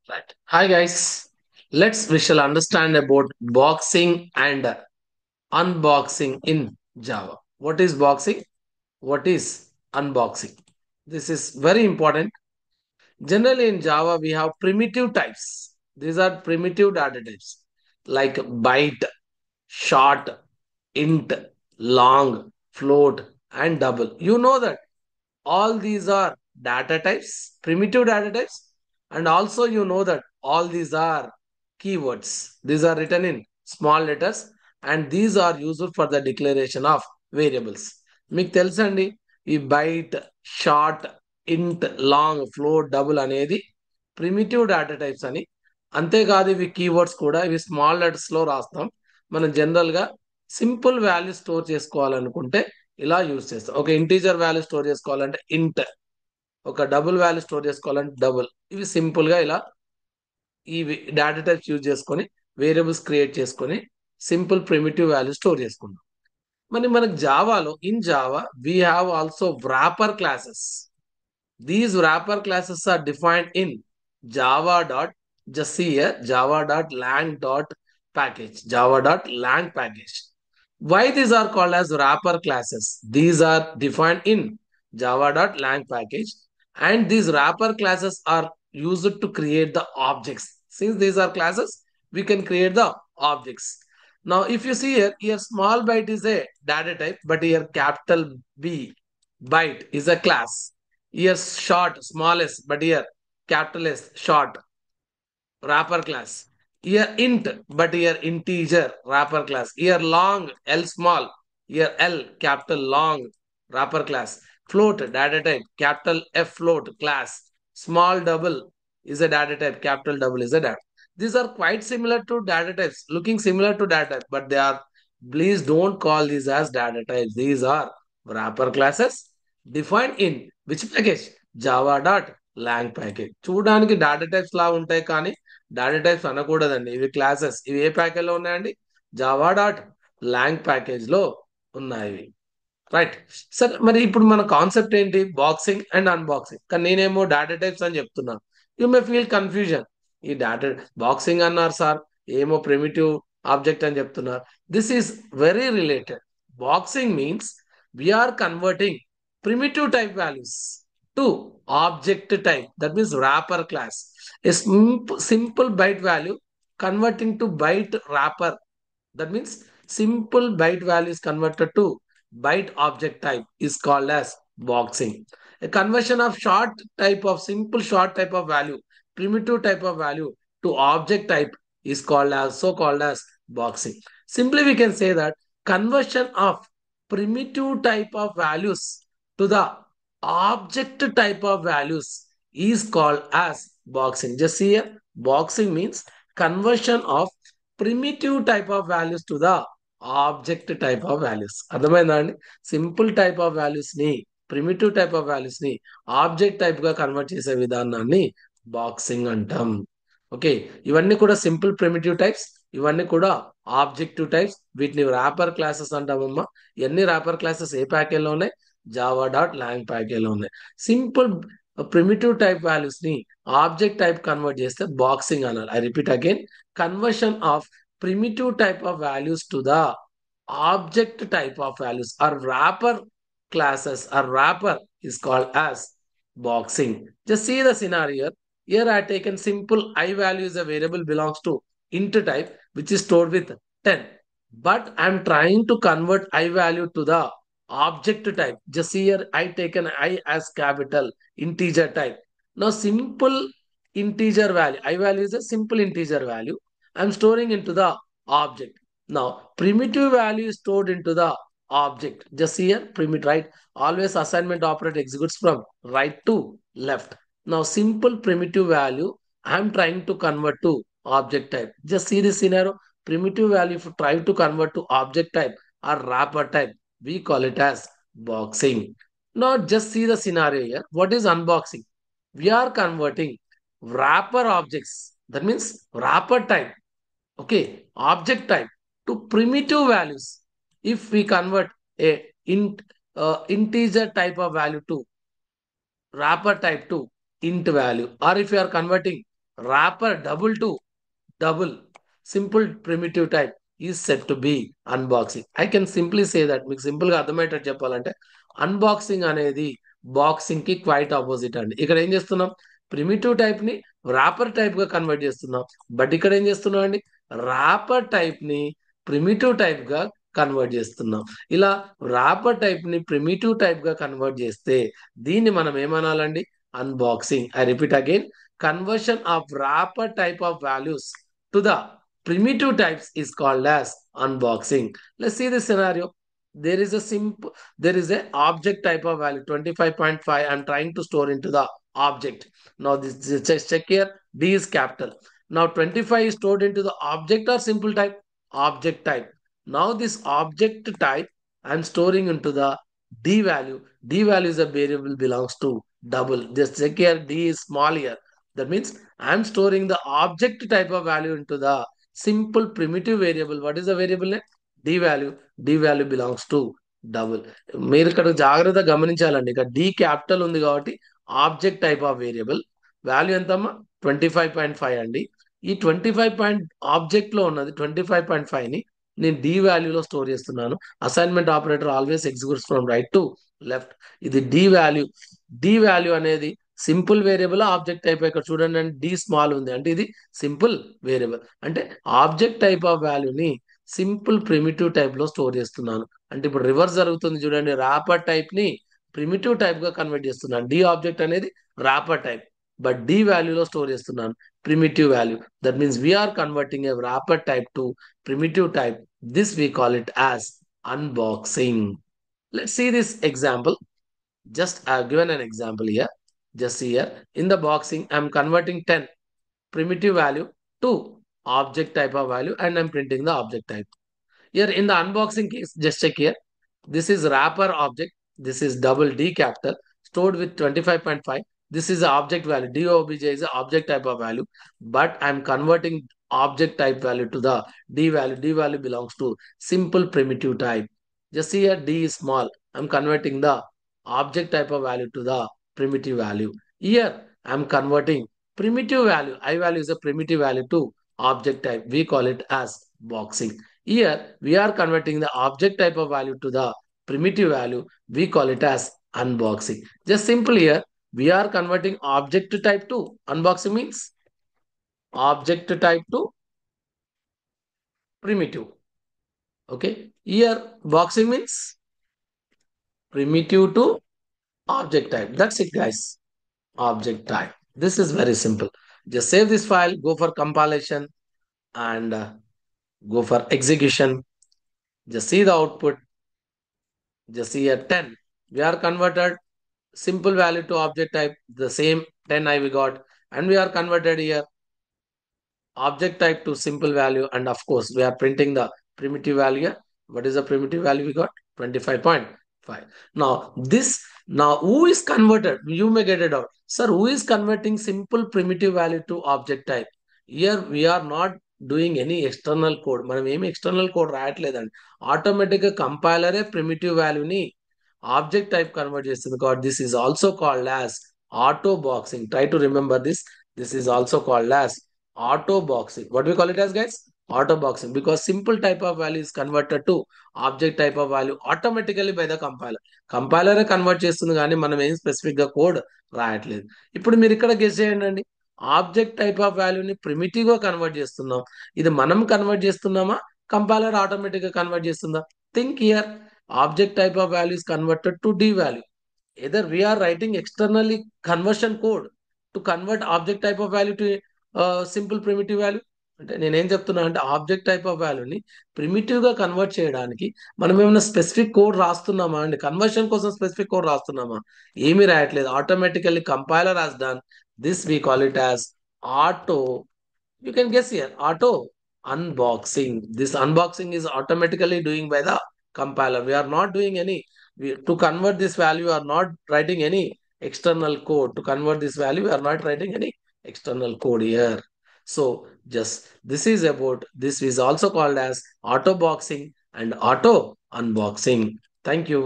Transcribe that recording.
Right. Hi guys. We shall understand about boxing and unboxing in Java. What is boxing? What is unboxing? This is very important. Generally in Java we have primitive types. These are primitive data types like byte, short, int, long, float, and double. You know that all these are data types, primitive data types, and also you know that all these are keywords. These are written in small letters and these are used for the declaration of variables. మీకు తెలుసండి ఈ byte, short, ఇంట్, long, float, double అనేది primitive data types అని. అంతేకాదు ఇవి keywords కూడా, ఇవి స్మాల్ లెటర్స్ లో రాస్తాం. మనం జనరల్ గా సింపుల్ వాల్యూ స్టోర్ చేసుకోవాలనుకుంటే ఇలా యూజ్ చేస్తాం. ఒక ఇంటీజర్ వాల్యూ స్టోర్ చేసుకోవాలంటే ఇంట్, ఒక డబుల్ వాల్యూ స్టోర్ చేసుకోవాలంటే డబుల్. ఇవి సింపుల్ గా ఇలా ఈ డేటా టైప్స్ యూజ్ చేసుకొని వేరియబుల్స్ క్రియేట్ చేసుకొని సింపుల్ ప్రిమిటివ్ వాల్యూ స్టోర్ చేసుకుంటాం. మరి మనకు జావాలో in Java we have also wrapper classes. These wrapper classes are defined in java dot just see here java dot lang dot package, java dot lang package. Why these are called as wrapper classes? These are defined in java dot lang package, and these wrapper classes are used to create the objects. Since these are classes, we can create the objects. Now, if you see here small byte is a data type, but here capital B byte is a class. Here short, small s, but here capital S, short, wrapper class. Here int, but here integer, wrapper class. Here long, L small. Here L, capital long, wrapper class. Float, data type, capital F float, class. Small double is a data type, capital double is a data. These are quite similar to data types, looking similar to data type, but they are, please don't call these as data types. These are wrapper classes defined in which package? Java dot lang package. చూడడానికి data types లా ఉంటాయి కానీ data types అనకూడదండి. ఇవి classes. ఇవి ఏ package లో ఉన్నాయండి? Java dot long package లో ఉన్నాయి. Right. సరే, మరి ఇప్పుడు మన కాన్సెప్ట్ ఏంటి? Boxing and unboxing. కానీ నేనేమో డేటా టైప్స్ అని చెప్తున్నాను. You may feel confusion. ఈ డేటా బాక్సింగ్ అన్నారు సార్, ఏమో ప్రిమిటివ్ ఆబ్జెక్ట్ అని చెప్తున్నారు. This is very related. Boxing means we are converting primitive type values to object type. That means wrapper class. A simple byte value converting to byte wrapper. That means simple byte value is converted to byte object type is called as boxing. A conversion of simple short type of value, primitive type of value to object type is called as boxing. Simply we can say that conversion of primitive type of values to the object type of values is called as boxing. Just see here, boxing means conversion of primitive type of values to the object type of values. అర్థమైందా అండి? Simple type of values ని, primitive type of values ని object type గా convert చేసే విధానాన్ని boxing అంటాం. Okay, ఇవన్నీ కూడా సింపుల్ ప్రిమిటివ్ టైప్స్, ఇవన్నీ కూడా ఆబ్జెక్టివ్ టైప్స్. వీటిని ర్యాపర్ క్లాసెస్ అంటామమ్మా. ఇవన్నీ ర్యాపర్ క్లాసెస్ ఏ ప్యాకేజ్ లో ఉన్నాయి? జావా డాట్ లాంగ్ ప్యాకేజ్ లో ఉన్నాయి. సింపుల్ ప్రిమిటివ్ టైప్ వాల్యూస్ ని ఆబ్జెక్ట్ టైప్ కన్వర్ట్ చేస్తే బాక్సింగ్ అనాలి. I repeat again, conversion of primitive type of values to the object type of values or wrapper classes or wrapper is called as boxing. Just see the scenario. Here I taken simple I value is a variable belongs to int type which is stored with 10. But I'm trying to convert I value to the object type. Just see here I taken I as capital integer type. Now simple integer value, I value is a simple integer value. I'm storing into the object. Now, primitive value is stored into the object. Just see here, primitive, right? Always assignment operator executes from right to left. Now, simple primitive value, I'm trying to convert to object type. Just see this scenario. Primitive value, if you try to convert to object type or wrapper type, we call it as boxing. Now, just see the scenario here. What is unboxing? We are converting wrapper objects. That means wrapper type, okay, object type to primitive values. If we convert a integer type of value to wrapper type to int value, or if you are converting wrapper double to double simple primitive type is said to be unboxing. I can simply say that మీకు simple గా అర్థమయ్యేటట్టు చెప్పాలంటే unboxing అనేది boxing కి quite opposite అండి. ఇక్కడ ఏం చేస్తున్నాం, ప్రిమిటివ్ టైప్ ని ర్యాపర్ టైప్ గా కన్వర్ట్ చేస్తున్నాం. బట్ ఇక్కడ ఏం చేస్తున్నాం అండి, ర్యాపర్ టైప్ ని ప్రిమిటివ్ టైప్ గా కన్వర్ట్ చేస్తున్నాం. ఇలా ర్యాపర్ టైప్ ని ప్రిమిటివ్ టైప్ గా కన్వర్ట్ చేస్తే దీన్ని మనం ఏమనాలండి, unboxing. I repeat again, conversion of wrapper type of values to the primitive types is called as unboxing. Let's see this scenario. There is a simple, there is a object type of value 25.5. I'm trying to store into the object. Now just check here, D is capital. Now 25 is stored into the object or simple type? Object type. Now this object type I'm storing into the D value. D value is a variable belongs to double. Just check here, D is small here. That means I'm storing the object type of value into the simple primitive variable. What is the variable name? D value. D value belongs to double. మీరు ఇక్కడ జాగ్రత్తగా గమనించాలండి. ఇక్కడ D capital ఉంది కాబట్టి object type of variable value ఎంతమ్మా, 25.5 అండి. ఈ 25 point object లో ఉన్నది 25.5 ని నేను D వాల్యూలో స్టోర్ చేస్తున్నాను. Assignment operator always executes from right to left. ఇది D వాల్యూ. D వాల్యూ అనేది సింపుల్ వేరియబుల్ ఆబ్జెక్ట్ టైప్. ఇక్కడ చూడండి అండి, డి స్మాల్ ఉంది అంటే ఇది సింపుల్ వేరియబుల్. అంటే ఆబ్జెక్ట్ టైప్ ఆఫ్ వాల్యూని సింపుల్ ప్రిమిటివ్ టైప్ లో స్టోర్ చేస్తున్నాను. అంటే ఇప్పుడు రివర్స్ జరుగుతుంది చూడండి, ర్యాపర్ టైప్ ని ప్రిమిటివ్ టైప్ గా కన్వర్ట్ చేస్తున్నాను. డి ఆబ్జెక్ట్ అనేది ర్యాపర్ టైప్, బట్ డి వాల్యూలో స్టోర్ చేస్తున్నాను primitive value. That means we are converting a wrapper type to primitive type. This we call it as unboxing. Let's see this example. Just I have given an example here. Just see here. In the boxing, I'm converting 10 primitive value to object type of value and I'm printing the object type. Here in the unboxing case, just check here. This is wrapper object. This is double D capital stored with 25.5. This is the object value. DOBJ is the object type of value, but I'm converting object type value to the D value. D value belongs to simple primitive type. Just see here, D is small. I'm converting the object type of value to the primitive value. Here, I'm converting primitive value. I value is a primitive value to object type. We call it as boxing. Here, we are converting the object type of value to the primitive value. We call it as unboxing. Just simple here, we are converting object type to unboxing means object type to primitive. Okay. Here, boxing means primitive to object type. That's it, guys. Object type. This is very simple. Just save this file, go for compilation and go for execution. Just see the output. Just see here 10. We are converted simple value to object type. The same 10 I we got. And we are converted here object type to simple value. And of course, we are printing the primitive value here. What is the primitive value we got? 25.5. Now who is converted? You may get it out. Sir, who is converting simple primitive value to object type? Here we are not doing any external code. మనం ఏమి external code రాయట్లేదండి. ఆటోమేటిక్గా కంపైలరే primitive వాల్యూని object type convert చేస్తుంది. కాబట్టి this is also called as auto boxing. Try to remember this. This is also called as auto boxing. What we call it as, guys? Auto boxing, because simple type of value is converted to object type of value automatically by the compiler. Compiler convert చేస్తుంది కానీ మనం ఏం specific గా code రాయట్లేదు. ఇప్పుడు మీరు ఇక్కడ guess చేయండి, object type of వాల్యూని ప్రిమిటివ్ గా కన్వర్ట్ చేస్తున్నాం. ఇది మనం కన్వర్ట్ చేస్తున్నామా, కంపైలర్ ఆటోమేటిక్ గా కన్వర్ట్ చేస్తుందా? Think here. Object type of value is converted to D value. Either we are writing externally conversion code to convert object type of value to simple primitive value. అంటే నేనేం చెప్తున్నా అంటే object type of వాల్యూని primitive గా convert చేయడానికి మనం ఏమైనా specific code రాస్తున్నామా అండి? కన్వర్షన్ కోసం స్పెసిఫిక్ కోడ్ రాస్తున్నామా? ఏమీ రాయట్లేదు. Automatically compiler has done this. We call it as auto. You can guess here, auto unboxing. This unboxing is automatically doing by the compiler. We are not doing any, to convert this value, we are not writing any external code. To convert this value, we are not writing any external code here. So just this is about, this is also called as auto boxing and auto unboxing. Thank you.